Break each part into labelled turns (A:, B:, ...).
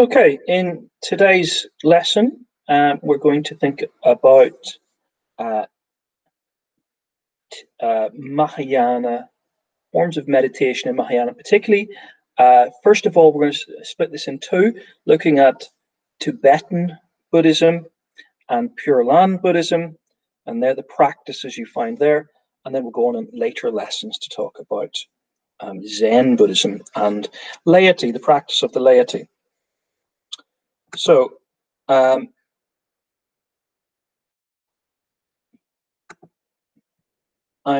A: Okay, in today's lesson, we're going to think about uh, Mahayana, forms of meditation in Mahayana particularly. First of all, we're going to split this in two, looking at Tibetan Buddhism and Pure Land Buddhism, and they're the practices you find there. And then we'll go on in later lessons to talk about Zen Buddhism and laity, the practice of the laity. So, I'm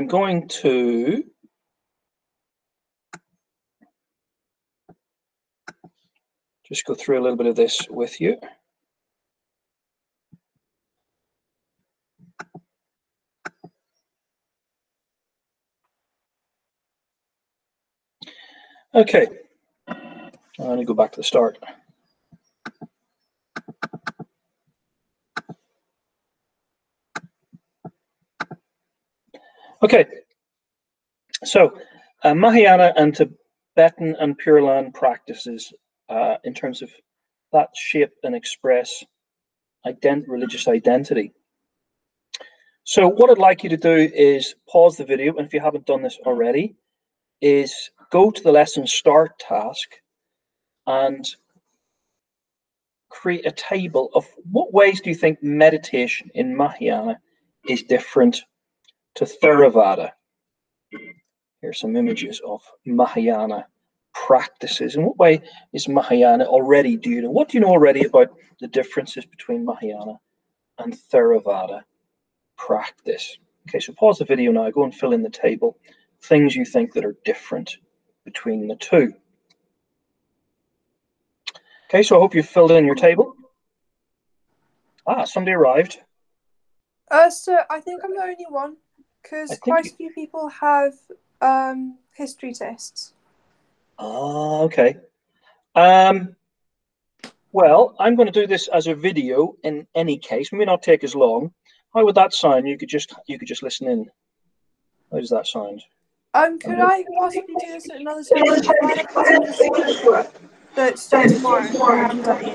A: going to just go through a little bit of this with you. Okay, let me go back to the start. Okay, so Mahayana and Tibetan and Pure Land practices in terms of that shape and express religious identity. So what I'd like you to do is pause the video, and if you haven't done this already, is go to the lesson start task and create a table of what ways do you think meditation in Mahayana is different to Theravada. Here's some images of Mahayana practices. In what way is Mahayana already, what do you know already about the differences between Mahayana and Theravada practice? Okay, so pause the video now, go and fill in the table, things you think that are different between the two. Okay, so I hope you've filled in your table. Somebody arrived.
B: So I think I'm the only one, because quite a few people have history tests.
A: Okay. Well, I'm going to do this as a video in any case. It may not take as long. How would that sound? You could just listen in. How does that sound?
B: Could I possibly do this at another time? That starts tomorrow. I haven't done it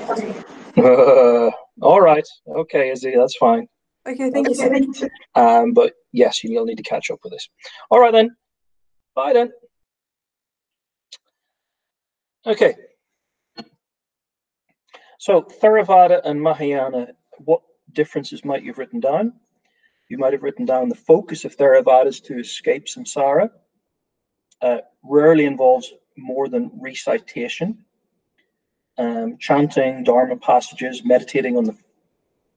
B: yet.
A: All right. Okay, Izzy, that's fine.
B: Okay, thank you.
A: But yes, you'll need to catch up with this. All right then. Bye then. Okay. So Theravada and Mahayana, what differences might you have written down? You might have written down the focus of Theravada is to escape samsara. Rarely involves more than recitation, chanting Dharma passages, meditating on the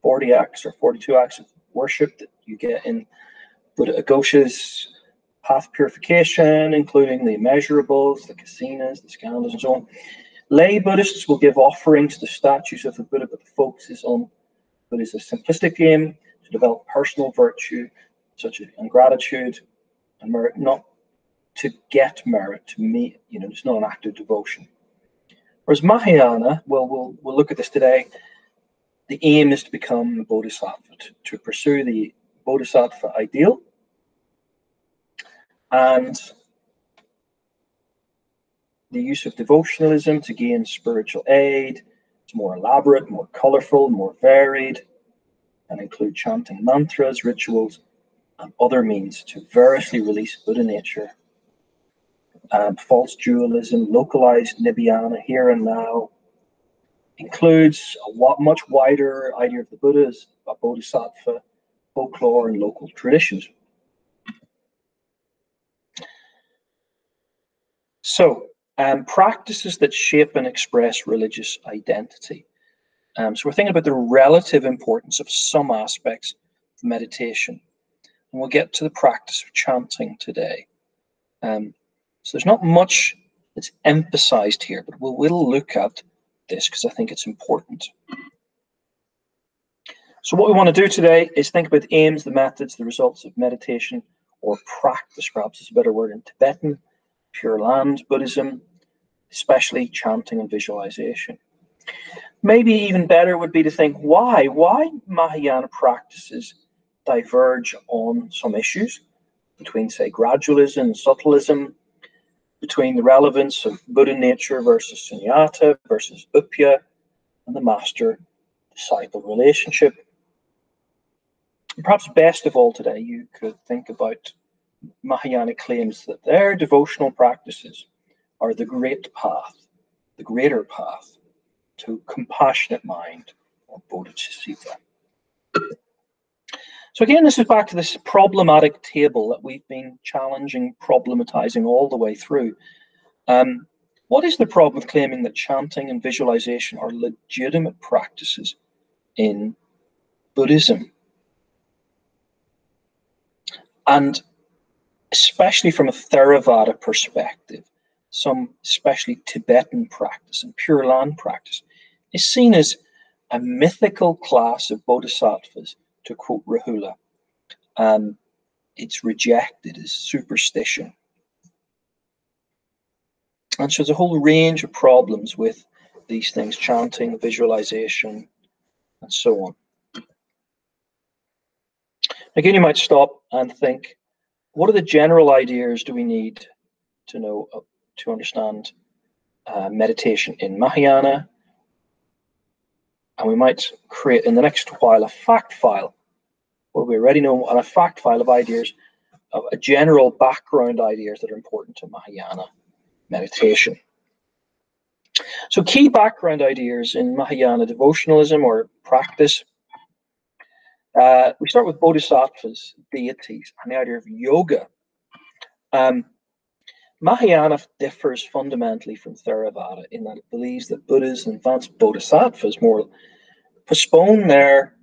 A: 40 acts or 42 acts of worship that you get in Buddha Aghosa's path purification, including the immeasurables, the kasinas, the skandhas, and so on. Lay Buddhists will give offerings to statues of the Buddha, but the focus is on Buddha's simplistic aim to develop personal virtue, such as gratitude and merit, not to get merit, to meet, it's not an act of devotion. Whereas Mahayana, we'll look at this today, the aim is to become a bodhisattva, to pursue the bodhisattva ideal. And the use of devotionalism to gain spiritual aid. It's more elaborate, more colorful, more varied, and include chanting mantras, rituals, and other means to variously release Buddha nature. False dualism, localized Nibbana, here and now, includes a much wider idea of the Buddha as a bodhisattva, folklore, and local traditions. So, practices that shape and express religious identity. So we're thinking about the relative importance of some aspects of meditation. And we'll get to the practice of chanting today. So there's not much that's emphasized here, but we'll look at this because I think it's important. So what we want to do today is think about the aims, the methods, the results of meditation, or practice, perhaps is a better word, in Tibetan, Pure Land Buddhism, especially chanting and visualization. Maybe even better would be to think why Mahayana practices diverge on some issues between, say, gradualism and subtlism, between the relevance of Buddha nature versus sunyata versus upya, and the master-disciple relationship. And perhaps best of all today, you could think about Mahayana claims that their devotional practices are the great path, the greater path to compassionate mind, or bodhicitta. So again, this is back to this problematic table that we've been challenging, problematizing all the way through. What is the problem with claiming that chanting and visualization are legitimate practices in Buddhism? And especially from a Theravada perspective, some especially Tibetan practice and Pure Land practice is seen as a mythical class of bodhisattvas, to quote Rahula. It's rejected as superstition. And so there's a whole range of problems with these things, chanting, visualization, and so on. Again, you might stop and think, what are the general ideas do we need to know to understand meditation in Mahayana? And we might create in the next while a fact file, where we already know a fact file of ideas, of a general background ideas that are important to Mahayana meditation. So key background ideas in Mahayana devotionalism or practice. We start with bodhisattvas, deities, and the idea of yoga. Mahayana differs fundamentally from Theravada in that it believes that Buddhas and advanced bodhisattvas more postpone their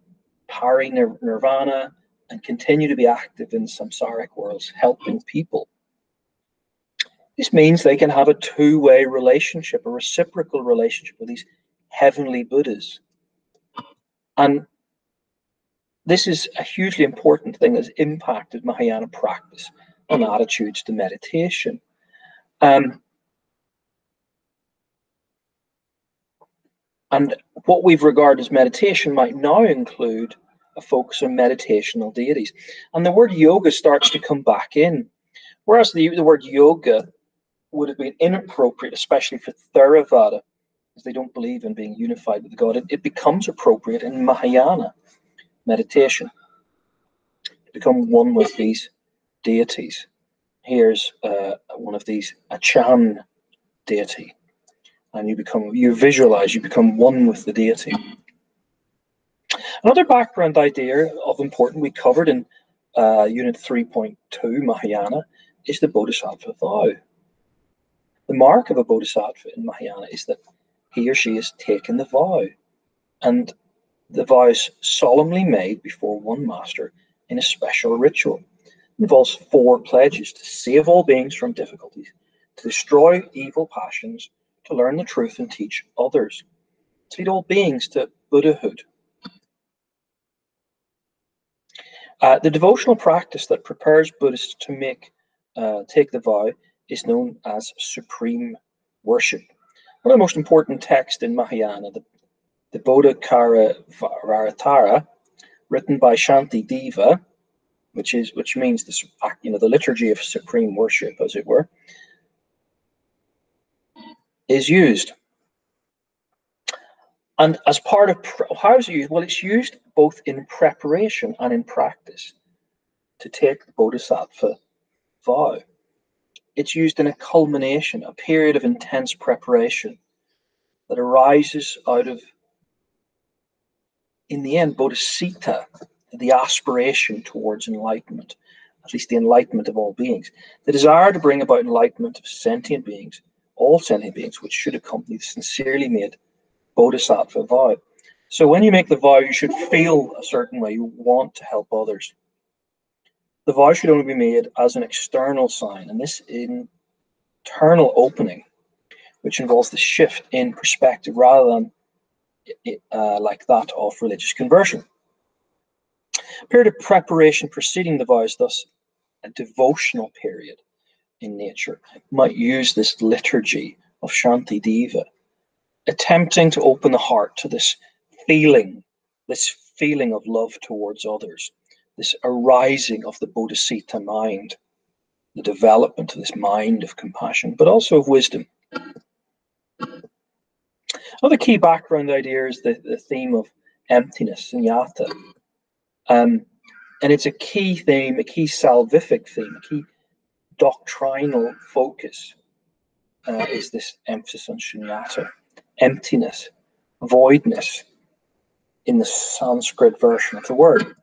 A: pari-nirvana and continue to be active in samsaric worlds, helping people. This means they can have a two-way relationship, a reciprocal relationship with these heavenly Buddhas. And this is a hugely important thing that's impacted Mahayana practice and attitudes to meditation. And what we've regarded as meditation might now include a focus on meditational deities. And the word yoga starts to come back in. Whereas the word yoga would have been inappropriate, especially for Theravada, because they don't believe in being unified with God. It becomes appropriate in Mahayana meditation. Become one with these deities. Here's one of these, a Chan deity. And you visualize, you become one with the deity. Another background idea of important we covered in Unit 3.2 Mahayana is the Bodhisattva vow. The mark of a Bodhisattva in Mahayana is that he or she has taken the vow, and the vow is solemnly made before one master in a special ritual. It involves 4 pledges: to save all beings from difficulties, to destroy evil passions, to learn the truth and teach others, to lead all beings to Buddhahood. The devotional practice that prepares Buddhists to take the vow is known as supreme worship. One of the most important texts in Mahayana, the Bodhikara-Varatara, written by Shantideva, which means the liturgy of supreme worship, as it were, is used. And as part of how is it used? Well, it's used both in preparation and in practice to take the Bodhisattva vow. It's used in a culmination, a period of intense preparation that arises out of, in the end, bodhicitta, the aspiration towards enlightenment, at least the enlightenment of all beings, the desire to bring about enlightenment of sentient beings, all sentient beings, which should accompany the sincerely made bodhisattva vow. So when you make the vow, you should feel a certain way. You want to help others. The vow should only be made as an external sign, and this internal opening, which involves the shift in perspective rather than like that of religious conversion. A period of preparation preceding the vow is thus a devotional period in nature. You might use this liturgy of Shantideva, attempting to open the heart to this feeling of love towards others, this arising of the bodhicitta mind, the development of this mind of compassion, but also of wisdom. Another key background idea is the theme of emptiness, sunyata. And it's a key theme, a key salvific theme, a key doctrinal focus is this emphasis on shunyata, emptiness, voidness in the Sanskrit version of the word.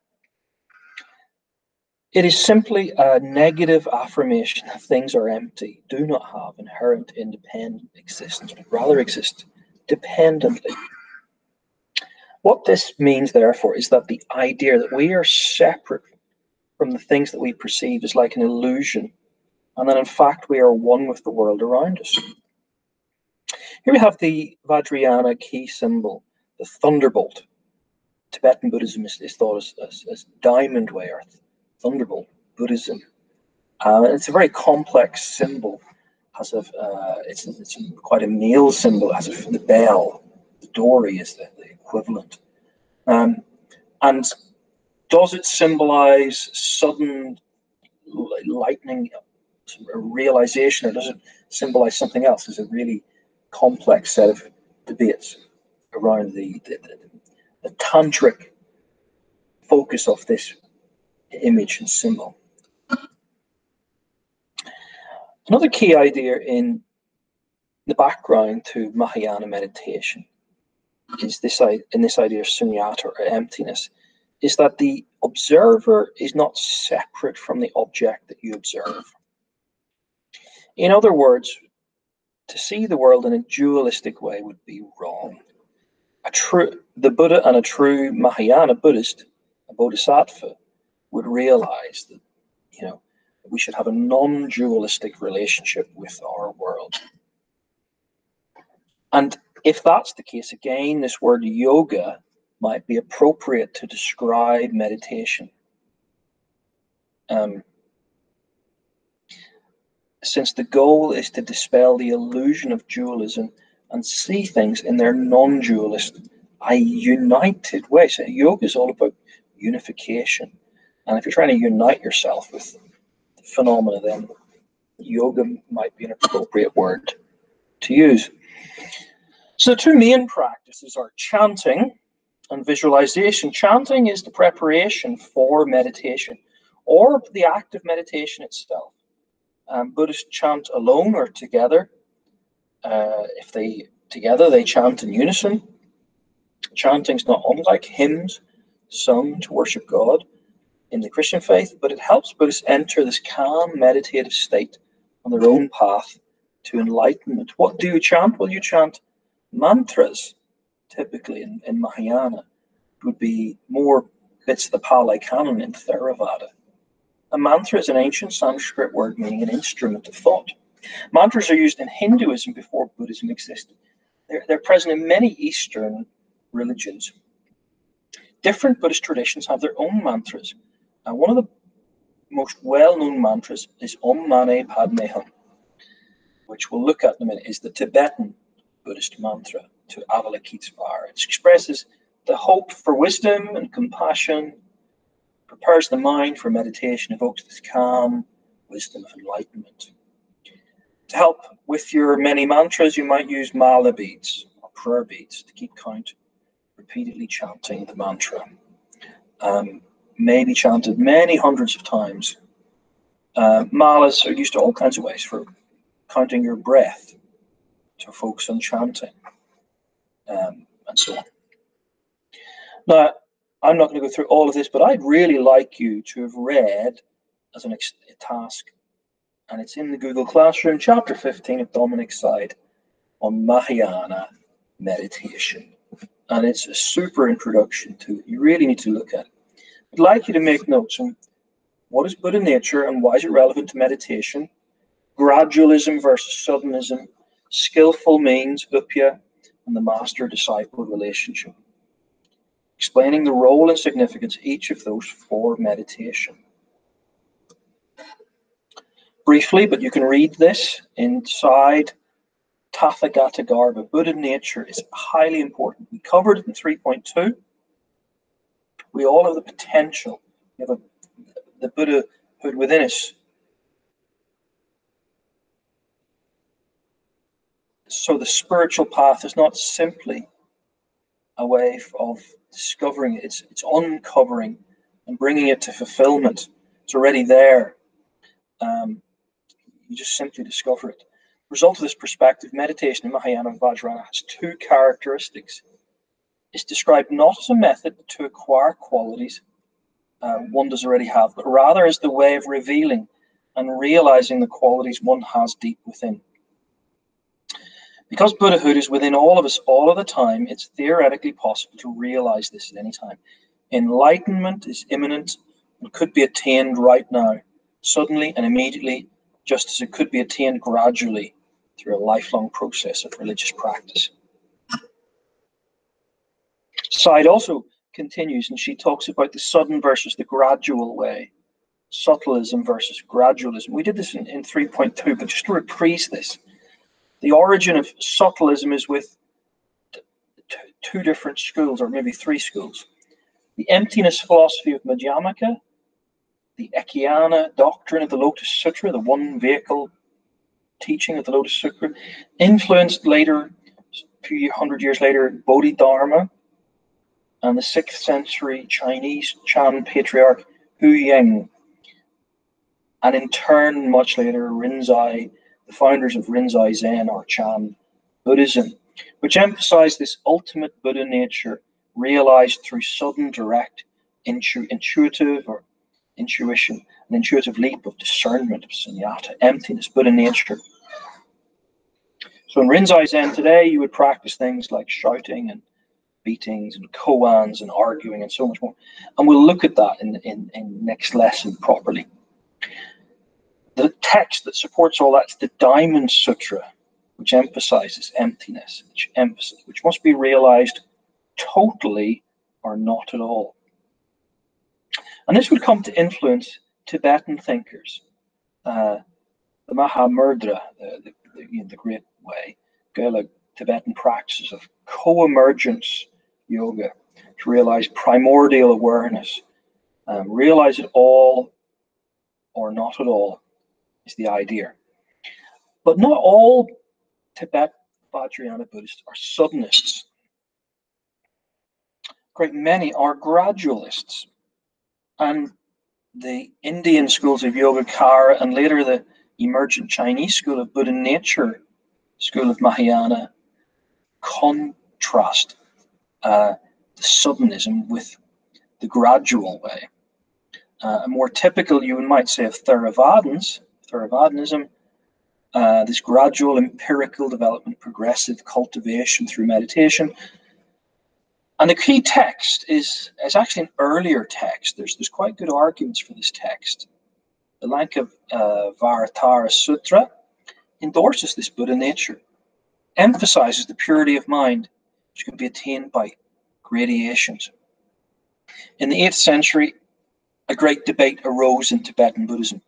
A: It is simply a negative affirmation that things are empty, do not have inherent independent existence, but rather exist dependently. What this means, therefore, is that the idea that we are separate from the things that we perceive is like an illusion, and that in fact we are one with the world around us. Here we have the Vajrayana key symbol, the thunderbolt. Tibetan Buddhism is thought as diamond way, or thunderbolt Buddhism. It's a very complex symbol. It's quite a male symbol. It has the bell, the dory is the equivalent. And does it symbolize sudden lightning realization, or does it symbolize something else? There's a really complex set of debates around the tantric focus of this image and symbol. Another key idea in the background to Mahayana meditation is this idea of sunyata, or emptiness, is that the observer is not separate from the object that you observe. In other words, to see the world in a dualistic way would be wrong. The Buddha and a true Mahayana Buddhist, a bodhisattva, would realize that, we should have a non-dualistic relationship with our world. And if that's the case, again, this word yoga might be appropriate to describe meditation. Since the goal is to dispel the illusion of dualism and see things in their non-dualist, united way. So yoga is all about unification. And if you're trying to unite yourself with the phenomena, then yoga might be an appropriate word to use. So the two main practices are chanting and visualization. Chanting is the preparation for meditation, or the act of meditation itself. Buddhists chant alone or together. If they chant in unison. Chanting is not unlike hymns sung to worship God in the Christian faith, but it helps Buddhists enter this calm, meditative state on their own path to enlightenment. What do you chant? Well, you chant mantras, typically in Mahayana. It would be more bits of the Pali Canon in Theravada. A mantra is an ancient Sanskrit word meaning an instrument of thought. Mantras are used in Hinduism before Buddhism existed. They're present in many Eastern religions. Different Buddhist traditions have their own mantras. One of the most well-known mantras is Om Mani Padme Hum, which we'll look at in a minute, is the Tibetan Buddhist mantra to Avalokitesvara. It expresses the hope for wisdom and compassion, prepares the mind for meditation, evokes this calm wisdom of enlightenment. To help with your many mantras, you might use mala beads or prayer beads to keep count, repeatedly chanting the mantra. May be chanted many hundreds of times. Malas are used to all kinds of ways for counting your breath, to focus on chanting, and so on. Now, I'm not going to go through all of this, but I'd really like you to have read as a task, and it's in the Google Classroom, chapter 15 of Dominic's side on Mahayana meditation. And it's a super introduction to it. You really need to look at it. I'd like you to make notes on what is Buddha nature and why is it relevant to meditation, gradualism versus suddenism, skillful means, upya, and the master-disciple relationship. Explaining the role and significance of each of those for meditation. Briefly, but you can read this inside Tathagata Garbha. Buddha nature is highly important. We covered it in 3.2. We all have the potential. We have the Buddhahood within us. So the spiritual path is not simply a way of discovering it, it's uncovering and bringing it to fulfillment. It's already there. You just simply discover it. The result of this perspective, meditation in Mahayana and Vajrayana has two characteristics. It's described not as a method to acquire qualities one does already have, but rather as the way of revealing and realizing the qualities one has deep within. Because Buddhahood is within all of us all of the time, it's theoretically possible to realize this at any time. Enlightenment is imminent and could be attained right now, suddenly and immediately, just as it could be attained gradually through a lifelong process of religious practice. Side also continues, and she talks about the sudden versus the gradual way, subtlism versus gradualism. We did this in 3.2, but just to reprise this, the origin of subtlism is with two different schools, or maybe three schools. The emptiness philosophy of Madhyamaka, the Ekhyana doctrine of the Lotus Sutra, the one vehicle teaching of the Lotus Sutra, influenced later, a few hundred years later, Bodhidharma, and the 6th century Chinese Chan patriarch Hu Ying, and in turn, much later, Rinzai, the founders of Rinzai Zen or Chan Buddhism, which emphasized this ultimate Buddha nature realized through sudden, direct, intuitive or intuition, an intuitive leap of discernment, of sunyata, emptiness, Buddha nature. So in Rinzai Zen today, you would practice things like shouting and beatings and koans and arguing and so much more. And we'll look at that in next lesson properly. The text that supports all that is the Diamond Sutra, which emphasizes emptiness, which must be realized totally or not at all. And this would come to influence Tibetan thinkers. The Mahamudra, the great way, Gelug Tibetan practices of co-emergence yoga to realize primordial awareness. Realize it all or not at all is the idea. But not all Tibet Vajrayana Buddhists are suddenists. Great many are gradualists. And the Indian schools of Yogacara and later the emergent Chinese school of Buddha nature, school of Mahayana, contrast the suddenism with the gradual way. A more typical, you might say, of Theravaдаnism, this gradual empirical development, progressive cultivation through meditation. And the key text is actually an earlier text. There's quite good arguments for this text. The Lankavatara Sutra endorses this Buddha nature, emphasizes the purity of mind, which can be attained by gradations. In the 8th century, a great debate arose in Tibetan Buddhism.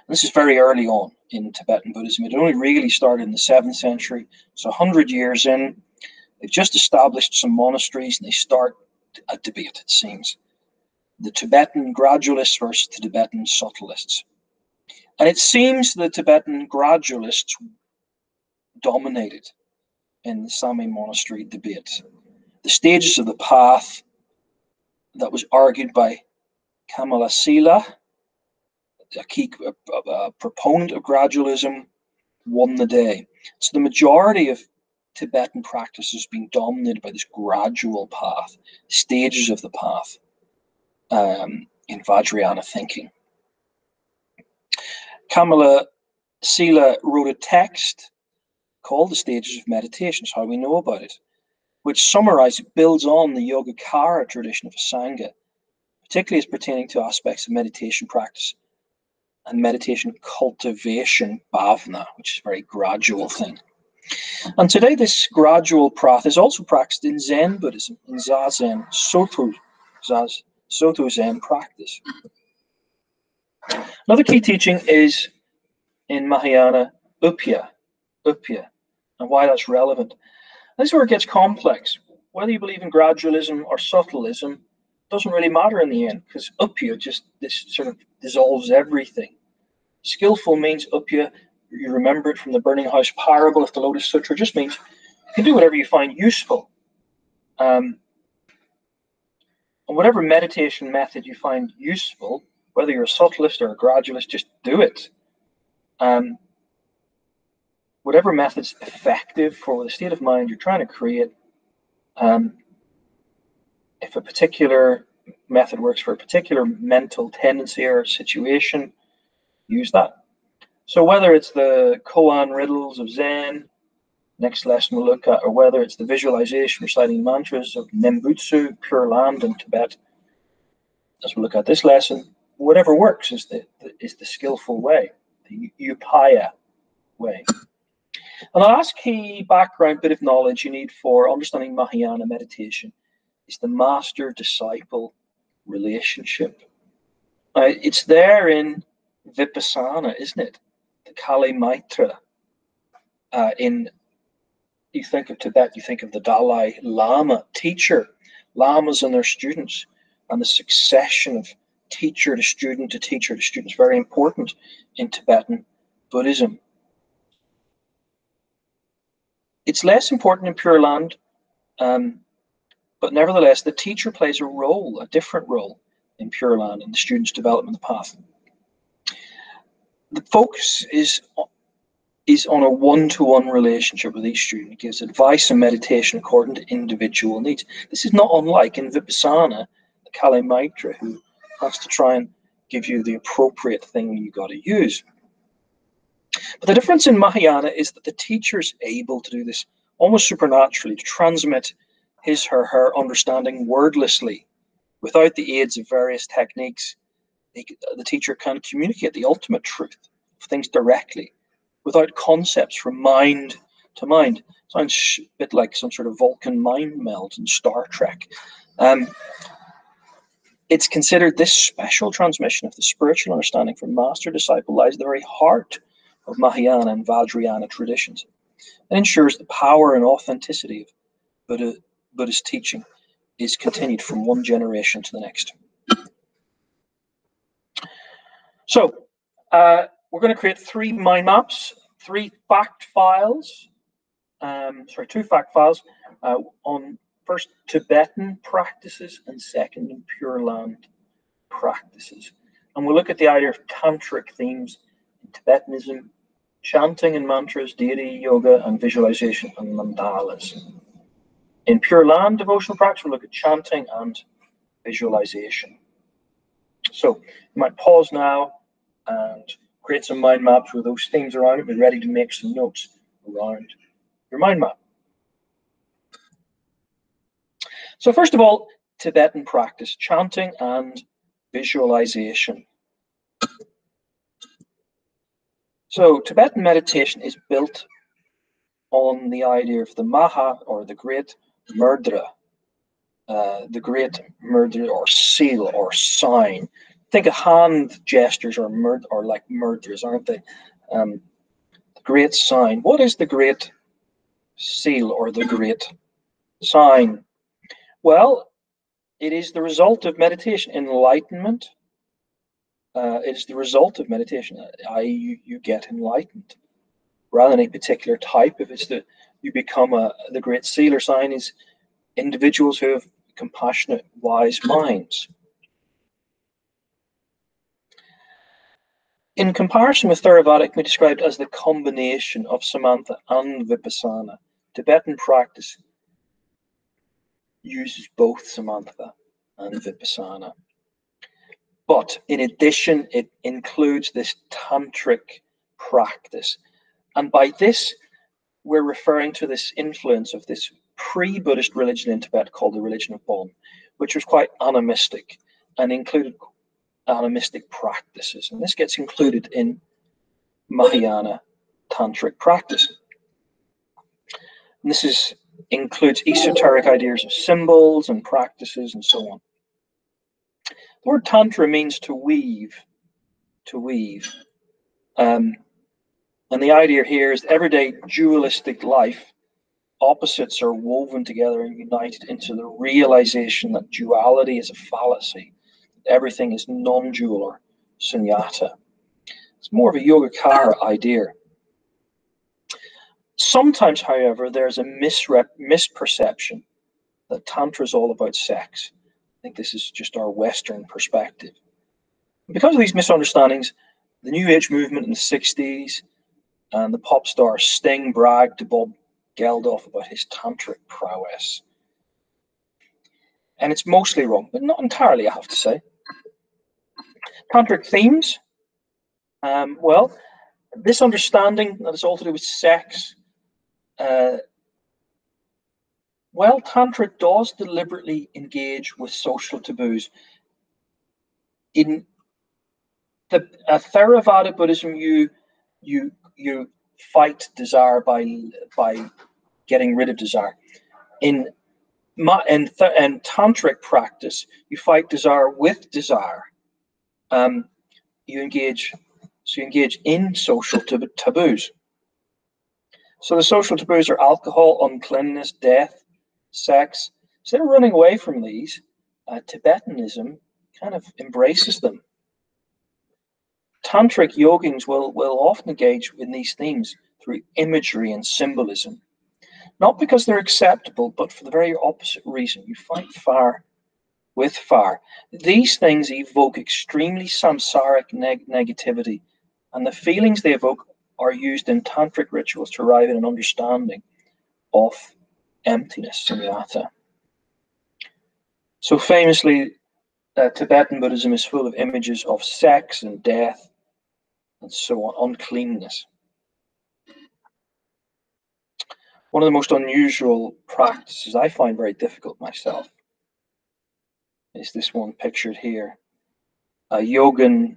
A: And this is very early on in Tibetan Buddhism. It only really started in the 7th century, so 100 years in. They've just established some monasteries and they start a debate, it seems. The Tibetan gradualists versus the Tibetan subtlists. And it seems the Tibetan gradualists dominated in the Sami monastery debate. The stages of the path that was argued by Kamalasila, a key proponent of gradualism, won the day. So the majority of Tibetan practice has been dominated by this gradual path, stages of the path in Vajrayana thinking. Kamalasila wrote a text called The Stages of Meditation, how we know about it, which summarizes, builds on the Yogacara tradition of Asanga, particularly as pertaining to aspects of meditation practice and meditation cultivation, bhavana, which is a very gradual thing. And today this gradual path is also practiced in Zen Buddhism, in Zazen, Soto Zen practice. Another key teaching is in Mahayana, Upya, and why that's relevant. This is where it gets complex. Whether you believe in gradualism or subtlism doesn't really matter in the end, because Upya just this sort of dissolves everything. Skillful means Upya you remember it from the burning house parable of the Lotus Sutra. It just means you can do whatever you find useful. And whatever meditation method you find useful, whether you're a subtlist or a gradualist, just do it. Whatever method's effective for the state of mind you're trying to create. If a particular method works for a particular mental tendency or situation, use that. So whether it's the koan riddles of Zen, next lesson we'll look at, or whether it's the visualization reciting mantras of Nembutsu, Pure Land in Tibet, as we'll look at this lesson, whatever works is the skillful way, the upaya way. And the last key background bit of knowledge you need for understanding Mahayana meditation is the master-disciple relationship. It's there in Vipassana, isn't it? The Kali Maitra. You think of Tibet, you think of the Dalai Lama, teacher, lamas and their students, and the succession of teacher to student to teacher to student is very important in Tibetan Buddhism. It's less important in Pure Land, but nevertheless, the teacher plays a role, a different role in Pure Land in the student's development path. The focus is on a one-to-one relationship with each student. It gives advice and meditation according to individual needs. This is not unlike in Vipassana, the Kali Maitra, who has to try and give you the appropriate thing you got to use. But the difference in Mahayana is that the teacher is able to do this almost supernaturally, to transmit his or her understanding wordlessly. Without the aids of various techniques, the teacher can communicate the ultimate truth of things directly, without concepts from mind to mind. Sounds a bit like some sort of Vulcan mind meld in Star Trek. It's considered this special transmission of the spiritual understanding from master-disciple lies at the very heart of Mahayana and Vajrayana traditions. It ensures the power and authenticity of Buddha's teaching is continued from one generation to the next. So, we're going to create 3 mind maps, 3 fact files, 2 fact files on first Tibetan practices and second in Pure Land practices. And we'll look at the idea of tantric themes in Tibetanism, chanting and mantras, deity, yoga, and visualization and mandalas. In Pure Land devotional practice, we'll look at chanting and visualization. So you might pause now and create some mind maps with those themes around it. Be ready to make some notes around your mind map. So first of all, Tibetan practice, chanting and visualization. So Tibetan meditation is built on the idea of the Maha, or the great mudra, or seal or sign. Think of hand gestures or like mudras, aren't they? The great sign. What is the great seal or the great sign? Well, it is the result of meditation, enlightenment. It's the result of meditation, i.e., you get enlightened, rather than a particular type. If it's you become the great seal or sign is individuals who have compassionate, wise minds. In comparison with Theravada, it can be described as the combination of Samatha and Vipassana. Tibetan practice uses both Samatha and Vipassana. But in addition, it includes this tantric practice. And by this, we're referring to this influence of this pre-Buddhist religion in Tibet called the religion of Bon, which was quite animistic and included animistic practices. And this gets included in Mahayana tantric practice. And this includes esoteric ideas of symbols and practices and so on. The word tantra means to weave, and the idea here is everyday dualistic life, opposites are woven together and united into the realization that duality is a fallacy. Everything is non-dual or sunyata. It's more of a Yogacara idea. Sometimes, however, there's a misperception that Tantra is all about sex. I think this is just our Western perspective. Because of these misunderstandings, the New Age movement in the 60s and the pop star Sting bragged to Bob Geldof about his tantric prowess. And it's mostly wrong, but not entirely, I have to say. Tantric themes, well, this understanding that it's all to do with sex, well, Tantra does deliberately engage with social taboos. In the Theravada Buddhism, you fight desire by getting rid of desire. In tantric practice, you fight desire with desire. You engage in social taboos. So the social taboos are alcohol, uncleanness, death, sex. Instead of running away from these, Tibetanism kind of embraces them. Tantric yogins will often engage in these themes through imagery and symbolism. Not because they're acceptable, but for the very opposite reason. You fight fire with fire. These things evoke extremely samsaric negativity, and the feelings they evoke are used in tantric rituals to arrive at an understanding of emptiness, sunyata. So famously, Tibetan Buddhism is full of images of sex and death and so on, uncleanness. One of the most unusual practices I find very difficult myself is this one pictured here. A yogin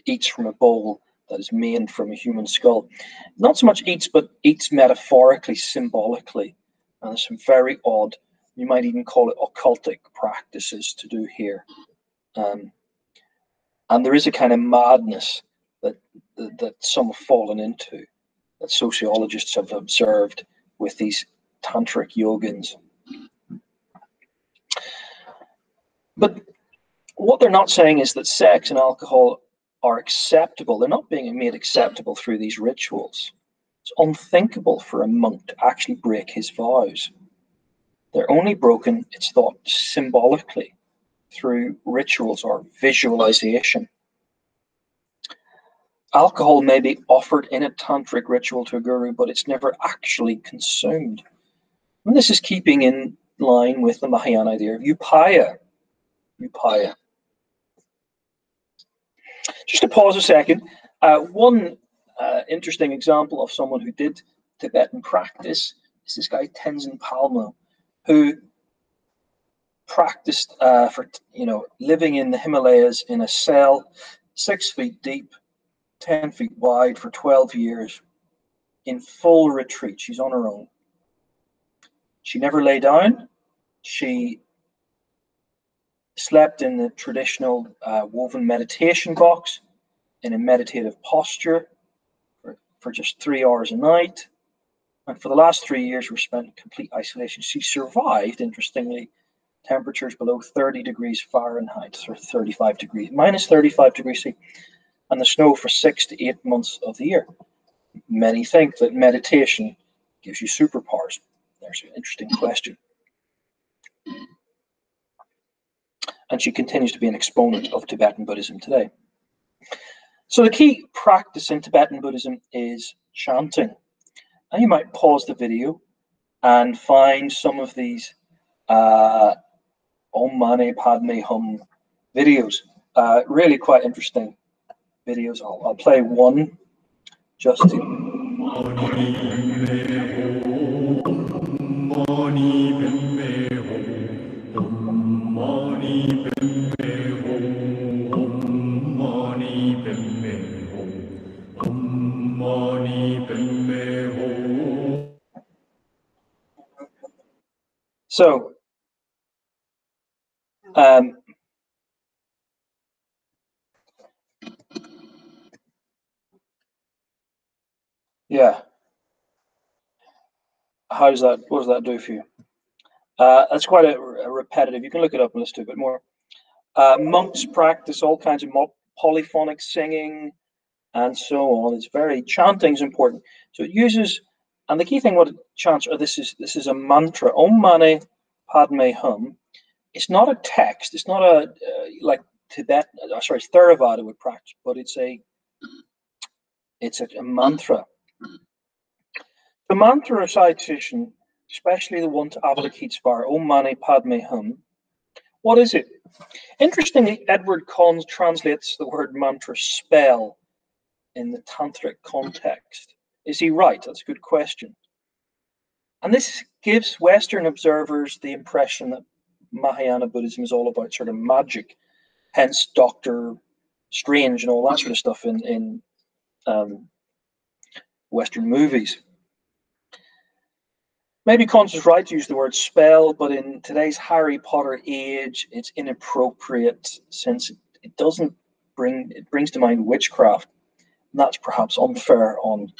A: eats from a bowl that is made from a human skull. Not so much eats, but eats metaphorically, symbolically. And there's some very odd, you might even call it occultic practices to do here. And there is a kind of madness that some have fallen into, that sociologists have observed with these tantric yogins. But what they're not saying is that sex and alcohol are acceptable. They're not being made acceptable through these rituals. It's unthinkable for a monk to actually break his vows. They're only broken, it's thought, symbolically through rituals or visualization. Alcohol may be offered in a tantric ritual to a guru, but it's never actually consumed. And this is keeping in line with the Mahayana idea of upaya. Upaya. Just to pause a second, one interesting example of someone who did Tibetan practice is this guy Tenzin Palmo, who practiced for living in the Himalayas in a cell 6 feet deep, 10 feet wide for 12 years in full retreat. She's on her own. She never lay down. She slept in the traditional woven meditation box in a meditative posture for just 3 hours a night. And for the last 3 years, were spent in complete isolation. She survived, interestingly, temperatures below 30 degrees Fahrenheit, or 35 degrees, minus 35 degrees C, and the snow for 6 to 8 months of the year. Many think that meditation gives you superpowers. There's an interesting question. And she continues to be an exponent of Tibetan Buddhism today. So the key practice in Tibetan Buddhism is chanting. And you might pause the video and find some of these Om Mani Padme Hum videos. Really quite interesting videos. I'll play one just to... So, yeah. What does that do for you? That's quite a repetitive. You can look it up and listen to a bit more. Monks practice all kinds of polyphonic singing, and so on. It's very, chanting is important. So it uses, and the key thing what it chants, this is a mantra, Om Mani Padme Hum. It's not a text, it's not a, like Tibet, Theravada would practice, but it's a mantra. The mantra recitation, especially the one to Avalokitesvara, Om Mani Padme Hum, what is it? Interestingly, Edward Conze translates the word mantra spell in the tantric context. Is he right? That's a good question. And this gives Western observers the impression that Mahayana Buddhism is all about sort of magic, hence Doctor Strange and all that sort of stuff in Western movies. Maybe Conze is right to use the word spell, but in today's Harry Potter age, it's inappropriate since it doesn't bring, it brings to mind witchcraft. And that's perhaps unfair on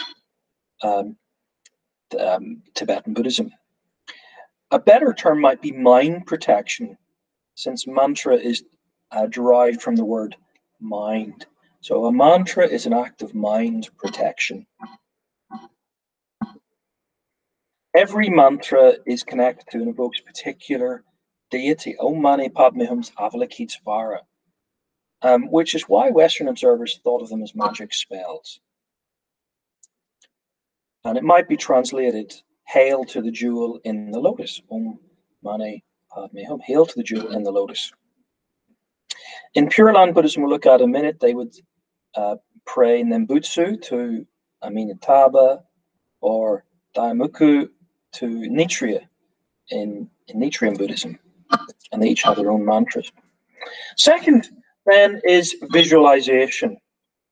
A: Tibetan Buddhism. A better term might be mind protection, since mantra is derived from the word mind. So a mantra is an act of mind protection. Every mantra is connected to and evokes a particular deity. Om Mani Padme Hum's Avalokitesvara, which is why Western observers thought of them as magic spells. And it might be translated, hail to the jewel in the lotus. Om Mani Padme Hum, hail to the jewel in the lotus. In Pure Land Buddhism, we'll look at in a minute, they would pray Nembutsu to Amitabha or Daimuku to Nichiren in Nichiren Buddhism, and they each have their own mantras. Second, then, is visualization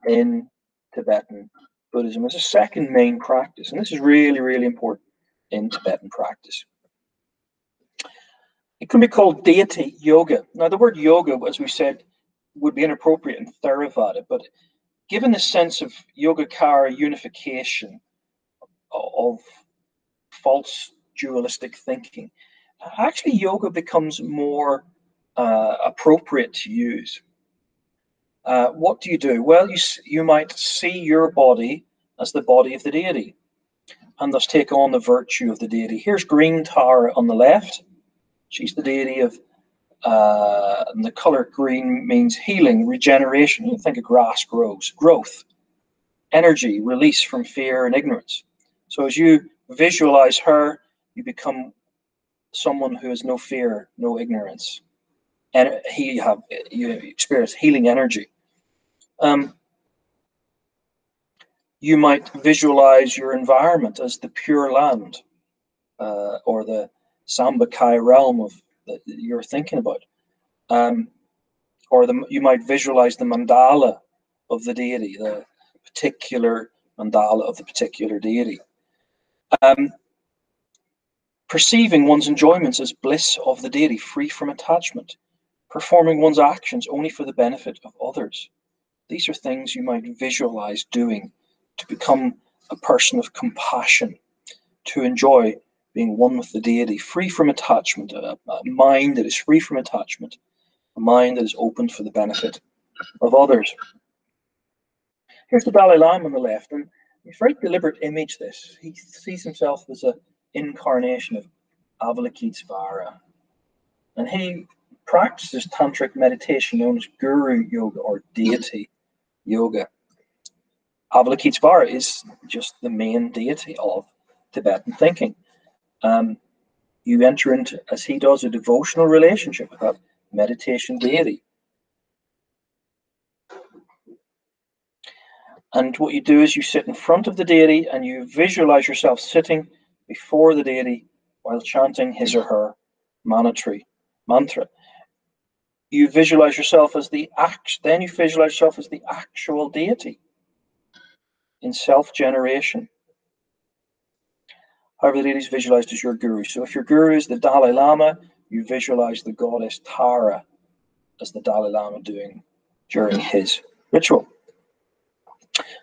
A: in Tibetan Buddhism. It's a second main practice, and this is really, really important in Tibetan practice. It can be called deity yoga. Now, the word yoga, as we said, would be inappropriate in Theravada, but given the sense of Yogacara unification of false dualistic thinking, actually yoga becomes more appropriate to use. What do you do? Well, you might see your body as the body of the deity, and thus take on the virtue of the deity. Here's Green Tara on the left. She's the deity of, and the color green means healing, regeneration. You think of grass grows, growth, energy, release from fear and ignorance. So as you visualize her, you become someone who has no fear, no ignorance, and you experience healing energy. You might visualize your environment as the Pure Land, or the Sambakai realm that you're thinking about, or you might visualize the mandala of the deity, the particular mandala of the particular deity. Perceiving one's enjoyments as bliss of the deity, free from attachment, performing one's actions only for the benefit of others. These are things you might visualize doing to become a person of compassion, to enjoy being one with the deity, free from attachment, a mind that is free from attachment, a mind that is open for the benefit of others. Here's the Dalai Lama on the left, and it's a very deliberate image, this. He sees himself as an incarnation of Avalokitesvara, and he practices tantric meditation known as Guru Yoga or Deity Yoga. Avalokitesvara is just the main deity of Tibetan thinking. You enter into, as he does, a devotional relationship with that meditation deity. And what you do is you sit in front of the deity and you visualize yourself sitting before the deity while chanting his or her mantra. You visualize yourself as then you visualize yourself as the actual deity in self-generation. However, the deity is visualized as your guru. So if your guru is the Dalai Lama, you visualize the goddess Tara as the Dalai Lama doing during his ritual.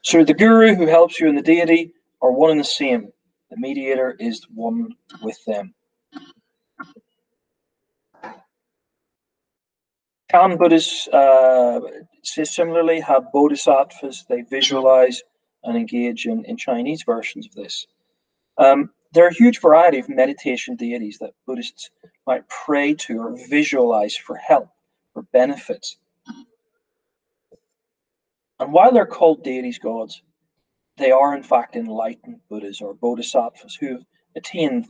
A: So the guru who helps you and the deity are one and the same. The mediator is one with them. Chan Buddhists similarly have bodhisattvas. They visualize and engage in Chinese versions of this. There are a huge variety of meditation deities that Buddhists might pray to or visualize for help or benefits. And while they're called deities, gods, they are in fact enlightened Buddhas or bodhisattvas who have attained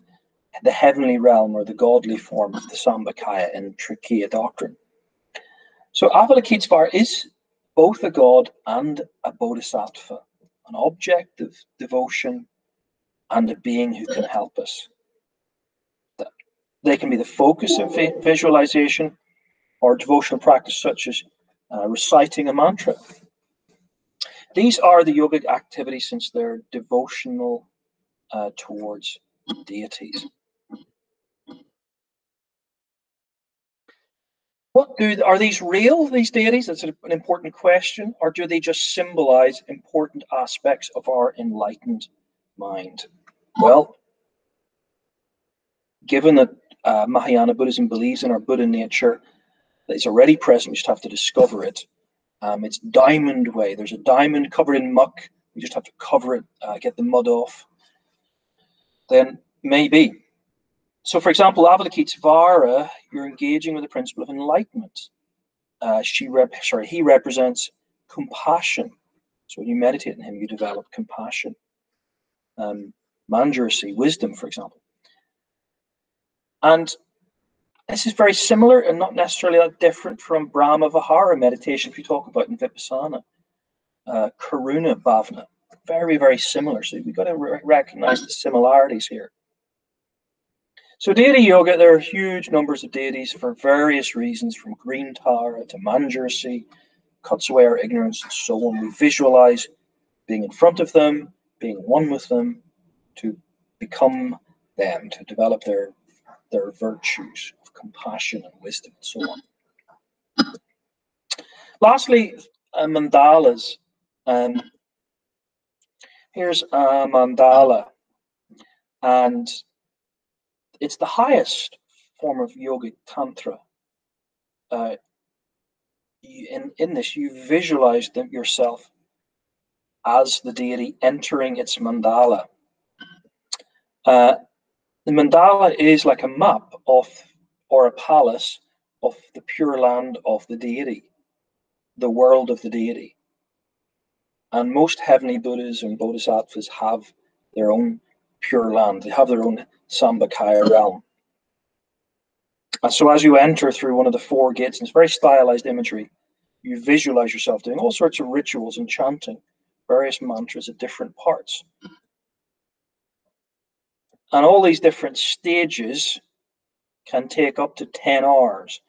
A: the heavenly realm or the godly form of the Sambhogakaya in Trikaya doctrine. So Avalokitesvara is both a god and a bodhisattva, an object of devotion and a being who can help us. They can be the focus of visualization or devotional practice, such as reciting a mantra. These are the yogic activities since they're devotional towards deities. Are these real, these deities? That's an important question. Or do they just symbolize important aspects of our enlightened mind? Well, given that Mahayana Buddhism believes in our Buddha nature that is already present, we just have to discover it. It's diamond way. There's a diamond covered in muck. We just have to cover it, get the mud off. Then maybe. So, for example, Avalokitesvara, you're engaging with the principle of enlightenment. He represents compassion. So when you meditate on him, you develop compassion. Manjusri, wisdom, for example. And this is very similar and not necessarily that different from Brahma Vihara meditation, if you talk about in Vipassana. Karuna Bhavana, very, very similar. So we've got to recognize the similarities here. So deity yoga, there are huge numbers of deities for various reasons, from green Tara to Manjusri, cuts away our ignorance and so on. We visualize being in front of them, being one with them, to become them, to develop their virtues of compassion and wisdom and so on. Lastly, mandalas. Here's a mandala, and it's the highest form of yogic tantra. In this, you visualize yourself as the deity entering its mandala. The mandala is like a map or a palace of the pure land of the deity, the world of the deity. And most heavenly Buddhas and Bodhisattvas have their own pure land. They have their own Sambhogakaya realm. And so as you enter through one of the four gates, and it's very stylized imagery, you visualize yourself doing all sorts of rituals and chanting various mantras at different parts. And all these different stages can take up to 10 hours.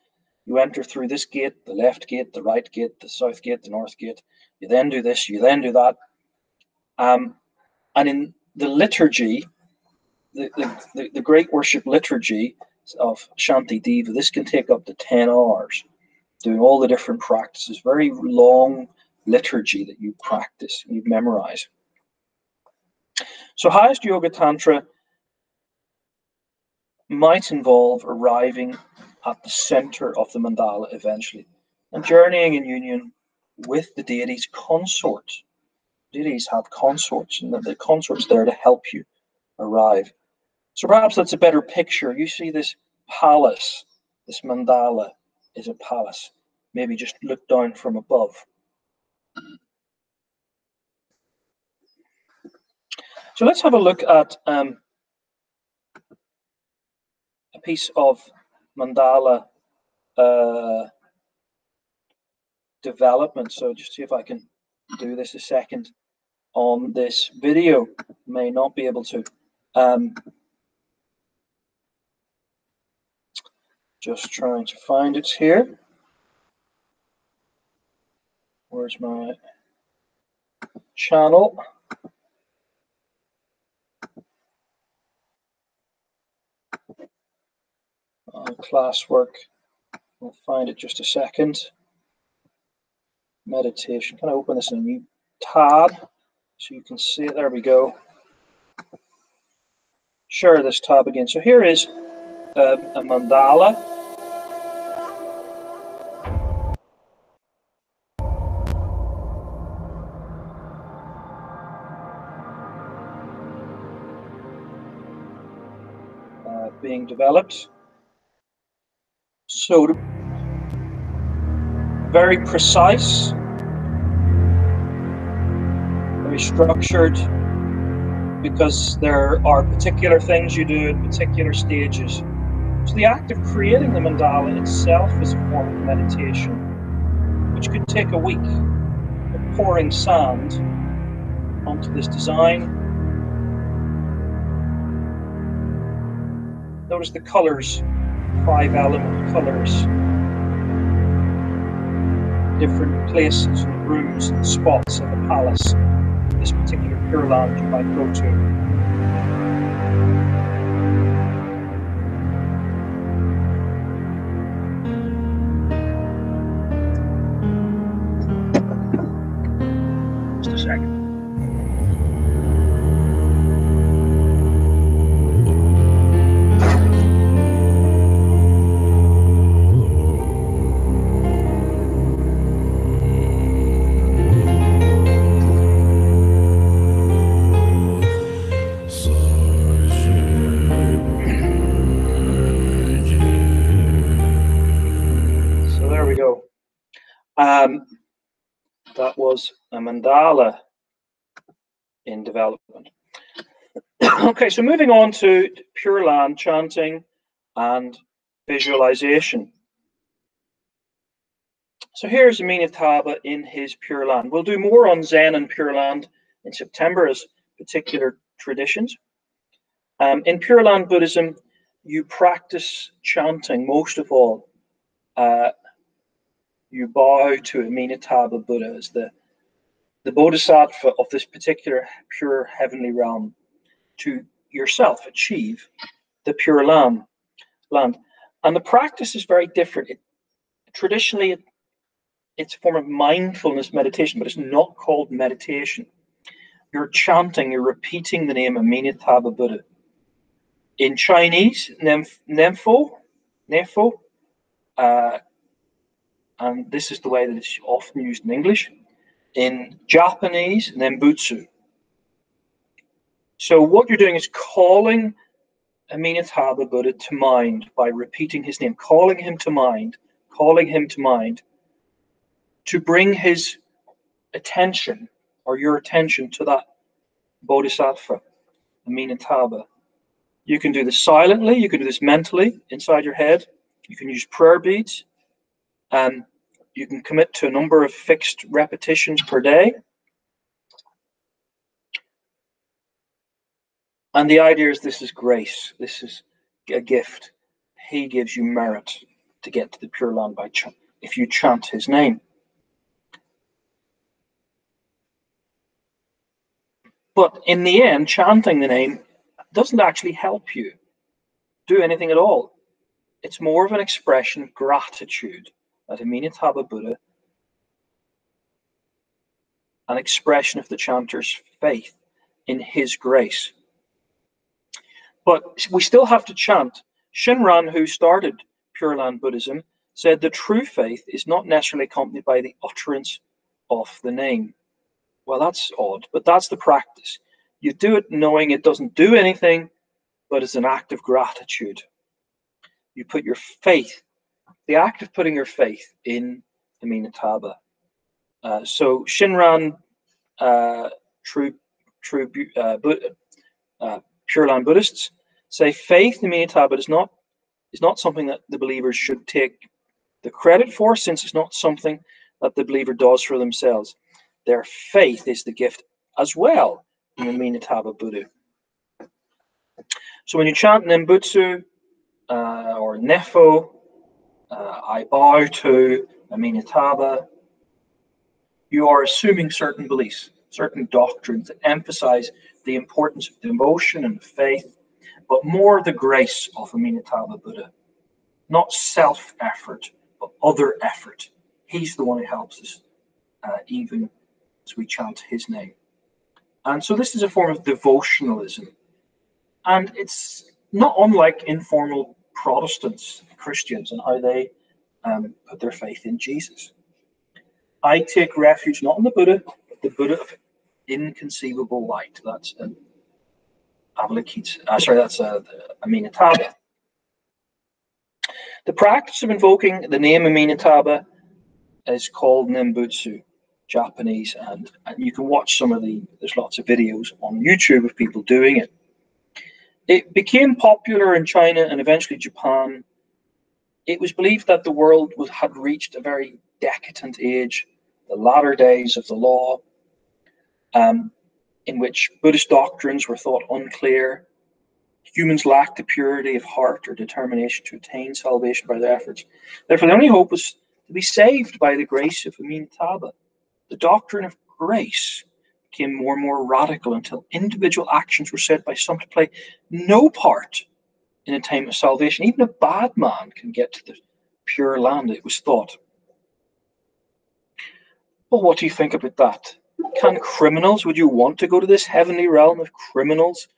A: You enter through this gate, the left gate, the right gate, the south gate, the north gate. You then do this, you then do that. And in the liturgy, the great worship liturgy of Shanti Deva, this can take up to 10 hours, doing all the different practices, very long liturgy that you practice and you memorize. So highest yoga tantra might involve arriving at the center of the mandala eventually and journeying in union with the deity's consort. Deities have consorts, and the consort's there to help you arrive. So perhaps that's a better picture. You see this palace, this mandala is a palace. Maybe just look down from above. So let's have a look at a piece of mandala development. So just see if I can do this a second on this video. May not be able to. Just trying to find it here. Where's my channel? Classwork. I'll find it just a second. Meditation. Can I open this in a new tab so you can see it? There we go. Share this tab again. So here is a mandala. being developed. So very precise, very structured, because there are particular things you do at particular stages. So the act of creating the mandala itself is a form of meditation, which could take a week. Of pouring sand onto this design. Notice the colors, 5 element colors, different places and rooms and spots in the palace, this particular Pure Land you might go to. Just a second. So there we go. That was a mandala in development. Okay, so moving on to Pure Land chanting and visualization. So here's Amitabha in his Pure Land. We'll do more on Zen and Pure Land in September as particular traditions. In Pure Land Buddhism, you practice chanting most of all. You bow to Amitabha Buddha as the bodhisattva of this particular pure heavenly realm, to yourself achieve the Pure Land. And the practice is very different. Traditionally, it's a form of mindfulness meditation, but it's not called meditation. You're chanting, you're repeating the name Amitabha Buddha. In Chinese, Nefo, and this is the way that it's often used in English. In Japanese, Nembutsu. So what you're doing is calling Amitabha Buddha to mind by repeating his name, calling him to mind, to bring his attention or your attention to that bodhisattva, Amitabha. You can do this silently, you can do this mentally inside your head, you can use prayer beads, and you can commit to a number of fixed repetitions per day. And the idea is this is grace, this is a gift. He gives you merit to get to the Pure Land by if you chant his name. But in the end, chanting the name doesn't actually help you do anything at all. It's more of an expression of gratitude at Amitabha Buddha, an expression of the chanter's faith in his grace. But we still have to chant. Shinran, who started Pure Land Buddhism, said the true faith is not necessarily accompanied by the utterance of the name. Well, that's odd, but that's the practice. You do it knowing it doesn't do anything, but it's an act of gratitude. You put your faith, the act of putting your faith in Amitabha. So Shinran, Pure Land Buddhists say faith in Amitabha is not something that the believers should take the credit for, since it's not something that the believer does for themselves. Their faith is the gift as well in Amitabha Buddha. So when you chant Nembutsu or Nefo, I bow to Amitabha, you are assuming certain beliefs, certain doctrines that emphasize the importance of devotion and faith, but more the grace of Amitabha Buddha. Not self-effort, but other effort. He's the one who helps us, even as we chant his name. And so this is a form of devotionalism. And it's not unlike informal Protestants, Christians, and how they put their faith in Jesus. I take refuge not in the Buddha, but the Buddha of inconceivable light. That's Sorry, that's Amenhotep. The practice of invoking the name Amenhotep is called Nembutsu, Japanese, and you can watch there's lots of videos on YouTube of people doing it. It became popular in China and eventually Japan. It was believed that the world had reached a very decadent age, the latter days of the law, in which Buddhist doctrines were thought unclear. Humans lacked the purity of heart or determination to attain salvation by their efforts. Therefore, the only hope was to be saved by the grace of Amenhotep. The doctrine of grace became more and more radical until individual actions were said by some to play no part in a time of salvation. Even a bad man can get to the Pure Land, it was thought. Well, what do you think about that? Can criminals, would you want to go to this heavenly realm if criminals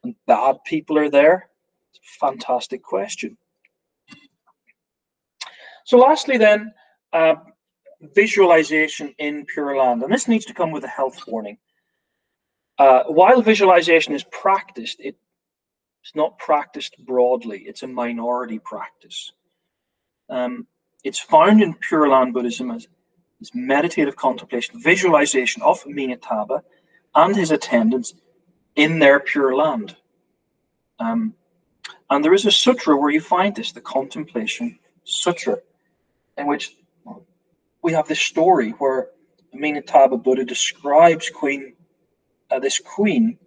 A: and bad people are there? It's a fantastic question. So lastly then, visualization in Pure Land. And this needs to come with a health warning. While visualization is practiced, it's not practiced broadly. It's a minority practice. It's found in Pure Land Buddhism as meditative contemplation, visualization of Amenhotep and his attendants in their Pure Land. And there is a sutra where you find this, the Contemplation Sutra, in which we have this story where Amenhotep Buddha describes this queen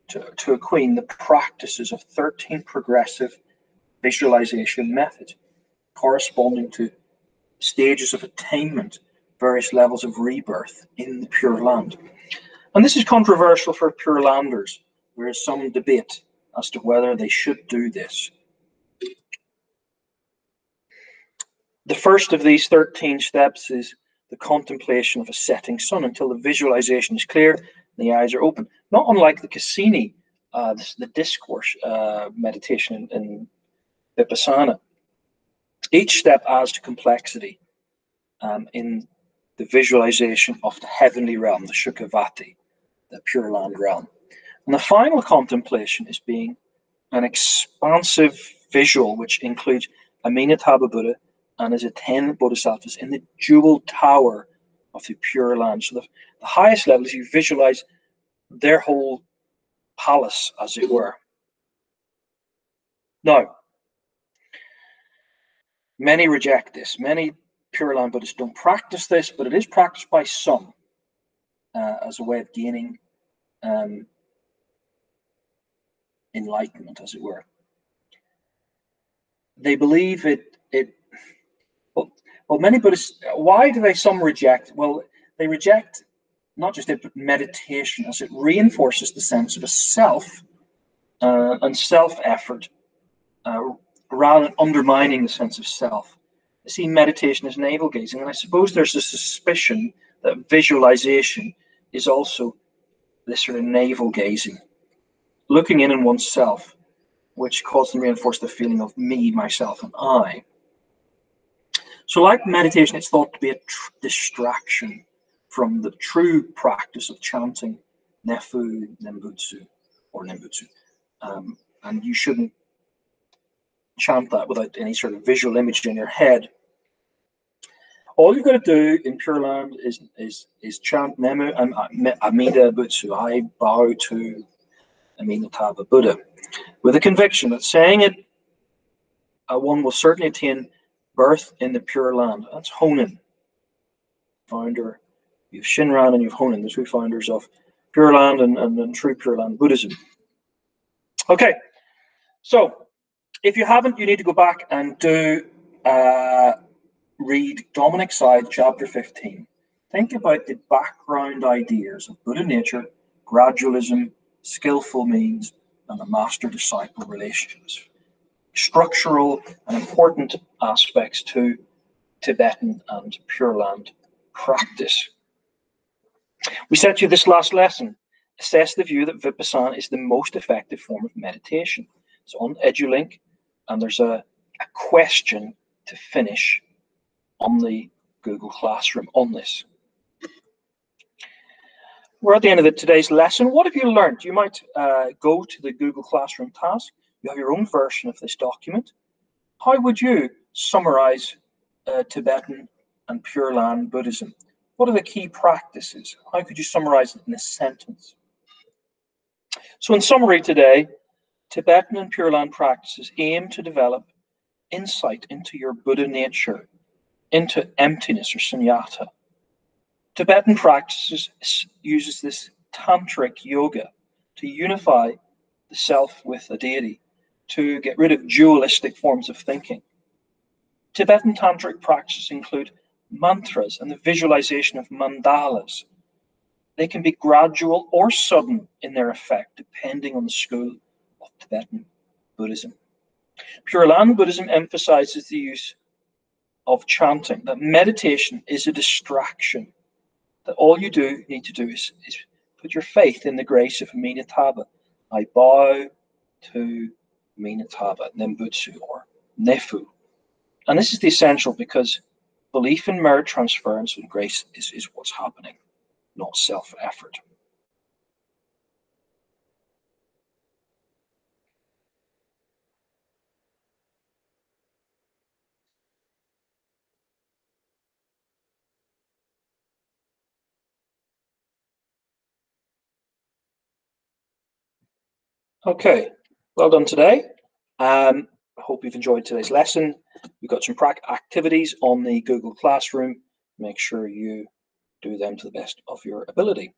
A: to a queen the practices of 13 progressive visualization methods corresponding to stages of attainment, various levels of rebirth in the Pure Land. And this is controversial for Pure Landers. There is some debate as to whether they should do this. The first of these 13 steps is the contemplation of a setting sun until the visualization is clear and the eyes are open. Not unlike the Cassini, the discourse meditation in Vipassana. Each step adds to complexity in the visualization of the heavenly realm, the Sukhavati, the Pure Land realm. And the final contemplation is being an expansive visual which includes Amenhotep Buddha and his attendant bodhisattvas in the jewel tower of the Pure Land. So the highest level is you visualize their whole palace, as it were. Now, many reject this. Many Pure Land Buddhists don't practice this, but it is practiced by some as a way of gaining enlightenment, as it were. They believe well, many Buddhists, why do some reject? Well, they reject not just it, but meditation, as it reinforces the sense of a self and self-effort, rather than undermining the sense of self. They see meditation as navel-gazing, and I suppose there's a suspicion that visualization is also this sort of navel-gazing, looking in on oneself, which causes and reinforces the feeling of me, myself, and I. So like meditation, it's thought to be a distraction from the true practice of chanting Nefu Nembutsu or Nembutsu. And you shouldn't chant that without any sort of visual image in your head. All you've got to do in Pure Land is chant Nemu Amida Butsu. I bow to Amenhotep Buddha, with a conviction that saying it, one will certainly attain birth in the Pure Land. That's Honen, founder. You've Shinran and you've Honen, the two founders of Pure Land and true Pure Land Buddhism. Okay, so if you haven't, you need to go back and do read Dominic Side, chapter 15. Think about the background ideas of Buddha nature, gradualism, skillful means, and the master-disciple relationships. Structural and important aspects to Tibetan and Pure Land practice. We said to you this last lesson, assess the view that Vipassana is the most effective form of meditation. It's on EduLink, and there's a question to finish on the Google Classroom on this. We're at the end of today's lesson. What have you learned? You might go to the Google Classroom task. You have your own version of this document. How would you summarize Tibetan and Pure Land Buddhism? What are the key practices? How could you summarize it in a sentence? So in summary today, Tibetan and Pure Land practices aim to develop insight into your Buddha nature, into emptiness or sunyata. Tibetan practices uses this tantric yoga to unify the self with a deity, to get rid of dualistic forms of thinking. Tibetan tantric practices include mantras and the visualization of mandalas. They can be gradual or sudden in their effect, depending on the school of Tibetan Buddhism. Pure Land Buddhism emphasizes the use of chanting, that meditation is a distraction, that all you need to do is put your faith in the grace of Amitabha. I bow to Amitabha, Nembutsu, or Nefu. And this is the essential, because belief in merit transference and grace is what's happening, not self-effort. Okay, well done today. I hope you've enjoyed today's lesson. We've got some activities on the Google Classroom. Make sure you do them to the best of your ability.